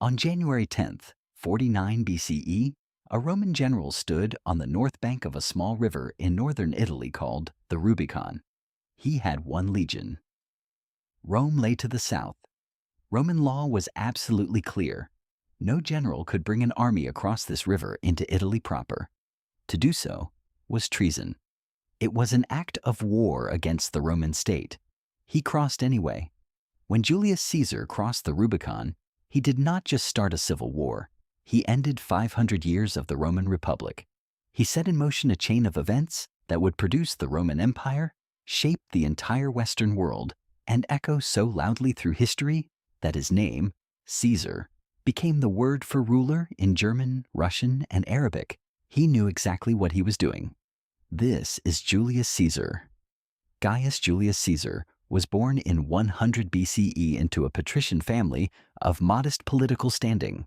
On January 10th, 49 BCE, a Roman general stood on the north bank of a small river in northern Italy called the Rubicon. He had one legion. Rome lay to the south. Roman law was absolutely clear. No general could bring an army across this river into Italy proper. To do so was treason. It was an act of war against the Roman state. He crossed anyway. When Julius Caesar crossed the Rubicon, he did not just start a civil war. He ended 500 years of the Roman Republic. He set in motion a chain of events that would produce the Roman Empire, shape the entire Western world, and echo so loudly through history that his name, Caesar, became the word for ruler in German, Russian, and Arabic. He knew exactly what he was doing. This is Julius Caesar. Gaius Julius Caesar was born in 100 BCE into a patrician family of modest political standing.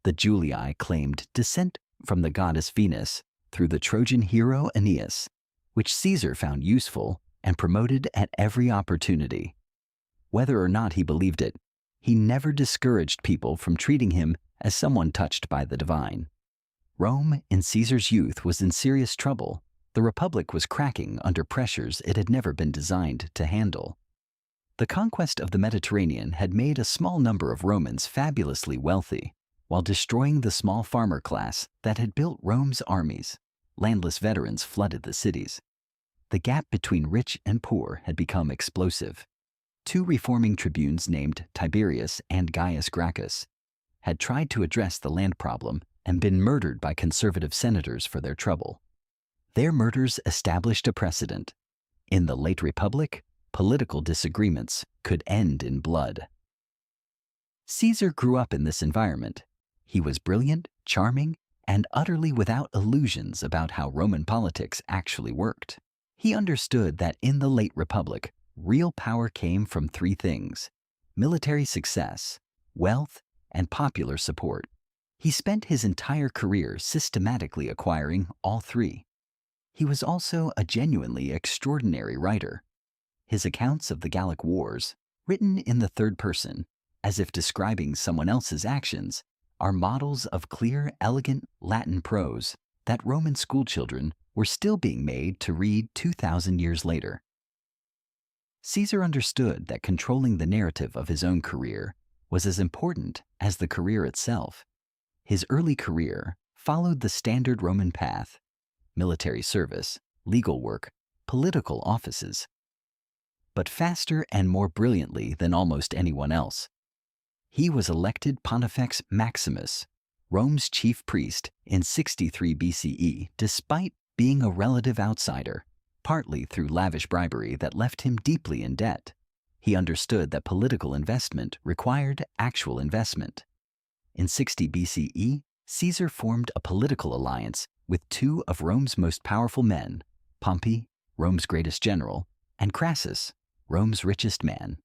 The Julii claimed descent from the goddess Venus through the Trojan hero Aeneas, which Caesar found useful and promoted at every opportunity. Whether or not he believed it, he never discouraged people from treating him as someone touched by the divine. Rome in Caesar's youth was in serious trouble. The Republic was cracking under pressures it had never been designed to handle. The conquest of the Mediterranean had made a small number of Romans fabulously wealthy, while destroying the small farmer class that had built Rome's armies. Landless veterans flooded the cities. The gap between rich and poor had become explosive. Two reforming tribunes named Tiberius and Gaius Gracchus had tried to address the land problem and been murdered by conservative senators for their trouble. Their murders established a precedent. In the late Republic, political disagreements could end in blood. Caesar grew up in this environment. He was brilliant, charming, and utterly without illusions about how Roman politics actually worked. He understood that in the late Republic, real power came from three things: military success, wealth, and popular support. He spent his entire career systematically acquiring all three. He was also a genuinely extraordinary writer. His accounts of the Gallic Wars, written in the third person, as if describing someone else's actions, are models of clear, elegant Latin prose that Roman schoolchildren were still being made to read 2,000 years later. Caesar understood that controlling the narrative of his own career was as important as the career itself. His early career followed the standard Roman path: military service, legal work, political offices. But faster and more brilliantly than almost anyone else, he was elected Pontifex Maximus, Rome's chief priest, in 63 BCE, despite being a relative outsider, partly through lavish bribery that left him deeply in debt. He understood that political investment required actual investment. In 60 BCE, Caesar formed a political alliance with two of Rome's most powerful men, Pompey, Rome's greatest general, and Crassus, Rome's richest man.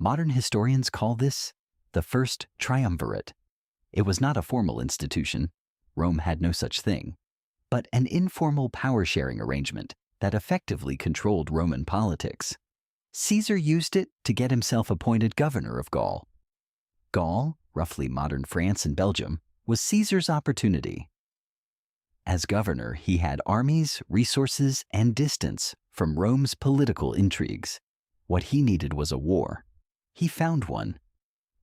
Modern historians call this the First Triumvirate. It was not a formal institution, Rome had no such thing, but an informal power-sharing arrangement that effectively controlled Roman politics. Caesar used it to get himself appointed governor of Gaul. Gaul, roughly modern France and Belgium, was Caesar's opportunity. As governor, he had armies, resources, and distance from Rome's political intrigues. What he needed was a war. He found one,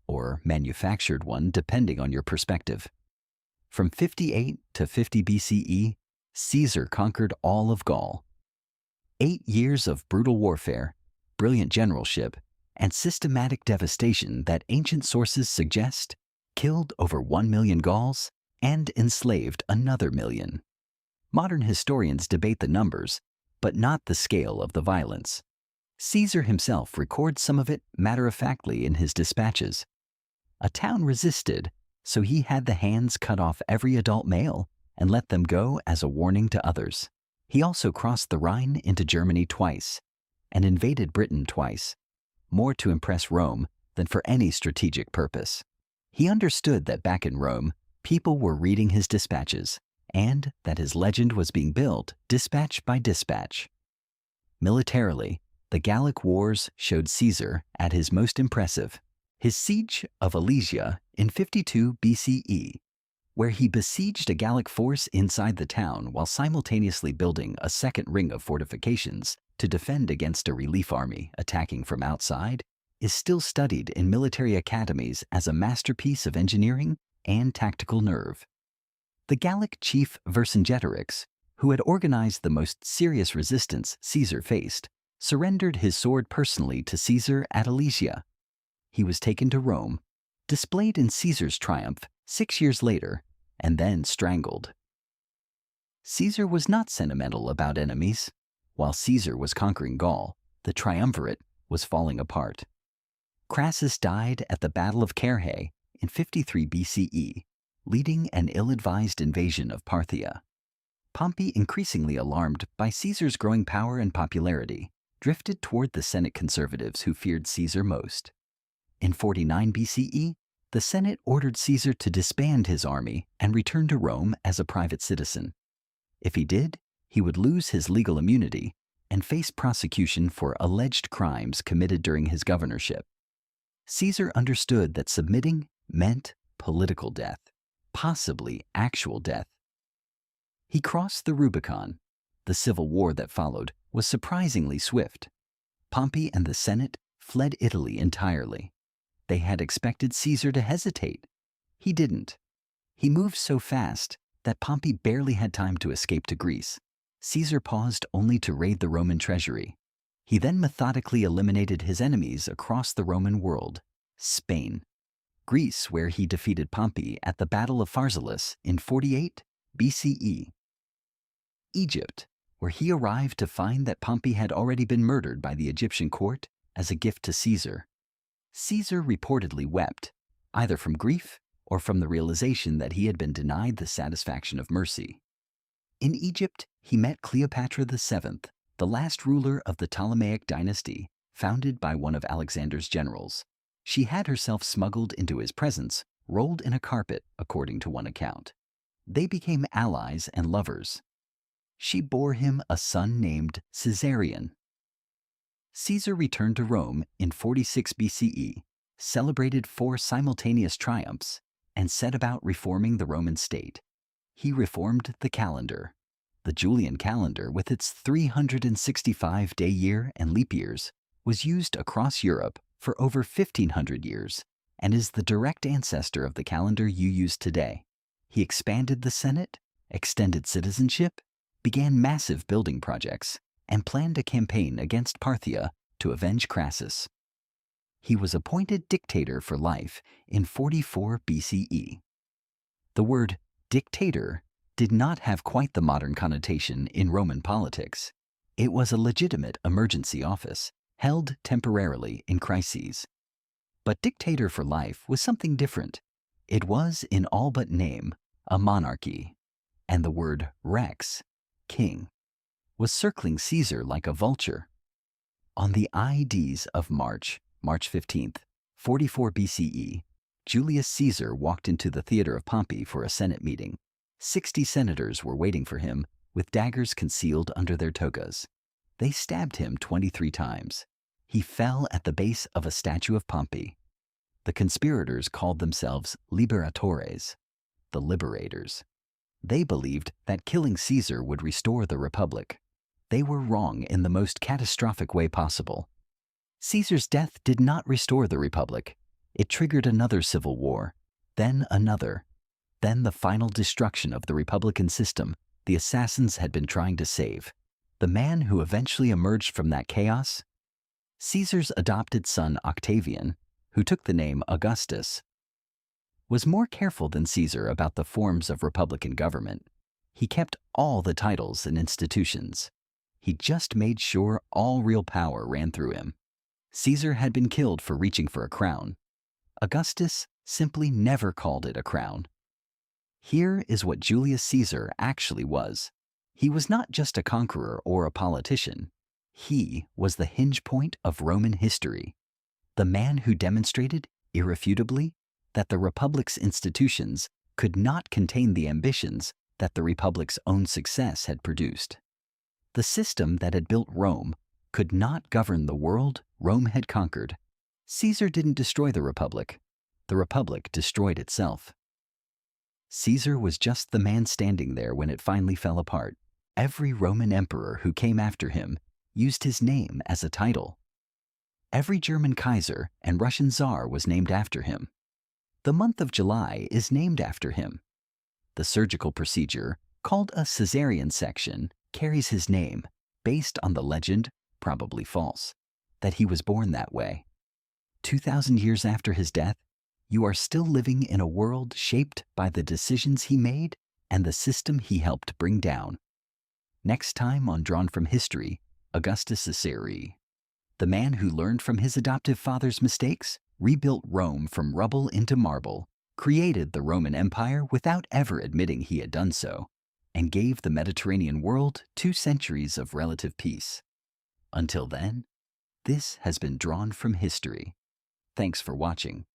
or manufactured one depending on your perspective. From 58 to 50 BCE, Caesar conquered all of Gaul. 8 years of brutal warfare, brilliant generalship, and systematic devastation that ancient sources suggest killed over 1 million Gauls and enslaved another million. Modern historians debate the numbers, but not the scale of the violence. Caesar himself records some of it matter-of-factly in his dispatches. A town resisted, so he had the hands cut off every adult male and let them go as a warning to others. He also crossed the Rhine into Germany twice and invaded Britain twice, more to impress Rome than for any strategic purpose. He understood that back in Rome, people were reading his dispatches, and that his legend was being built dispatch by dispatch. Militarily, the Gallic Wars showed Caesar at his most impressive. His Siege of Alesia in 52 BCE, where he besieged a Gallic force inside the town while simultaneously building a second ring of fortifications to defend against a relief army attacking from outside, is still studied in military academies as a masterpiece of engineering and tactical nerve. The Gallic chief Vercingetorix, who had organized the most serious resistance Caesar faced, surrendered his sword personally to Caesar at Alesia. He was taken to Rome, displayed in Caesar's triumph 6 years later, and then strangled. Caesar was not sentimental about enemies. While Caesar was conquering Gaul, the Triumvirate was falling apart. Crassus died at the Battle of Carrhae in 53 BCE, leading an ill-advised invasion of Parthia. Pompey, increasingly alarmed by Caesar's growing power and popularity, drifted toward the Senate conservatives who feared Caesar most. In 49 BCE, the Senate ordered Caesar to disband his army and return to Rome as a private citizen. If he did, he would lose his legal immunity and face prosecution for alleged crimes committed during his governorship. Caesar understood that submitting meant political death, possibly actual death. He crossed the Rubicon. The civil war that followed was surprisingly swift. Pompey and the Senate fled Italy entirely. They had expected Caesar to hesitate. He didn't. He moved so fast that Pompey barely had time to escape to Greece. Caesar paused only to raid the Roman treasury. He then methodically eliminated his enemies across the Roman world: Spain, Greece, where he defeated Pompey at the Battle of Pharsalus in 48 BCE, Egypt, where he arrived to find that Pompey had already been murdered by the Egyptian court as a gift to Caesar. Caesar reportedly wept, either from grief or from the realization that he had been denied the satisfaction of mercy. In Egypt, he met Cleopatra VII, the last ruler of the Ptolemaic dynasty, founded by one of Alexander's generals. She had herself smuggled into his presence, rolled in a carpet, according to one account. They became allies and lovers. She bore him a son named Caesarion. Caesar returned to Rome in 46 BCE, celebrated 4 simultaneous triumphs, and set about reforming the Roman state. He reformed the calendar. The Julian calendar, with its 365-day year and leap years, was used across Europe for over 1,500 years and is the direct ancestor of the calendar you use today. He expanded the Senate, extended citizenship, began massive building projects, and planned a campaign against Parthia to avenge Crassus. He was appointed dictator for life in 44 BCE. The word dictator did not have quite the modern connotation in Roman politics. It was a legitimate emergency office, held temporarily in crises. But dictator for life was something different. It was, in all but name, a monarchy, and the word rex, king, was circling Caesar like a vulture. On the Ides of March, March 15th, 44 BCE, Julius Caesar walked into the theater of Pompey for a Senate meeting. 60 senators were waiting for him, with daggers concealed under their togas. They stabbed him 23 times. He fell at the base of a statue of Pompey. The conspirators called themselves Liberators, the Liberators. They believed that killing Caesar would restore the Republic. They were wrong in the most catastrophic way possible. Caesar's death did not restore the Republic. It triggered another civil war, then another, then the final destruction of the Republican system the assassins had been trying to save. The man who eventually emerged from that chaos? Caesar's adopted son Octavian, who took the name Augustus, was more careful than Caesar about the forms of republican government. He kept all the titles and institutions. He just made sure all real power ran through him. Caesar had been killed for reaching for a crown. Augustus simply never called it a crown. Here is what Julius Caesar actually was. He was not just a conqueror or a politician. He was the hinge point of Roman history, the man who demonstrated, irrefutably, that the Republic's institutions could not contain the ambitions that the Republic's own success had produced. The system that had built Rome could not govern the world Rome had conquered. Caesar didn't destroy the Republic. The Republic destroyed itself. Caesar was just the man standing there when it finally fell apart. Every Roman emperor who came after him used his name as a title. Every German Kaiser and Russian Tsar was named after him. The month of July is named after him. The surgical procedure, called a cesarean section, carries his name, based on the legend, probably false, that he was born that way. 2,000 years after his death, you are still living in a world shaped by the decisions he made and the system he helped bring down. Next time on Drawn from History, Augustus Caesar, the man who learned from his adoptive father's mistakes, rebuilt Rome from rubble into marble, created the Roman Empire without ever admitting he had done so, and gave the Mediterranean world 2 centuries of relative peace. Until then, this has been Drawn from History. Thanks for watching.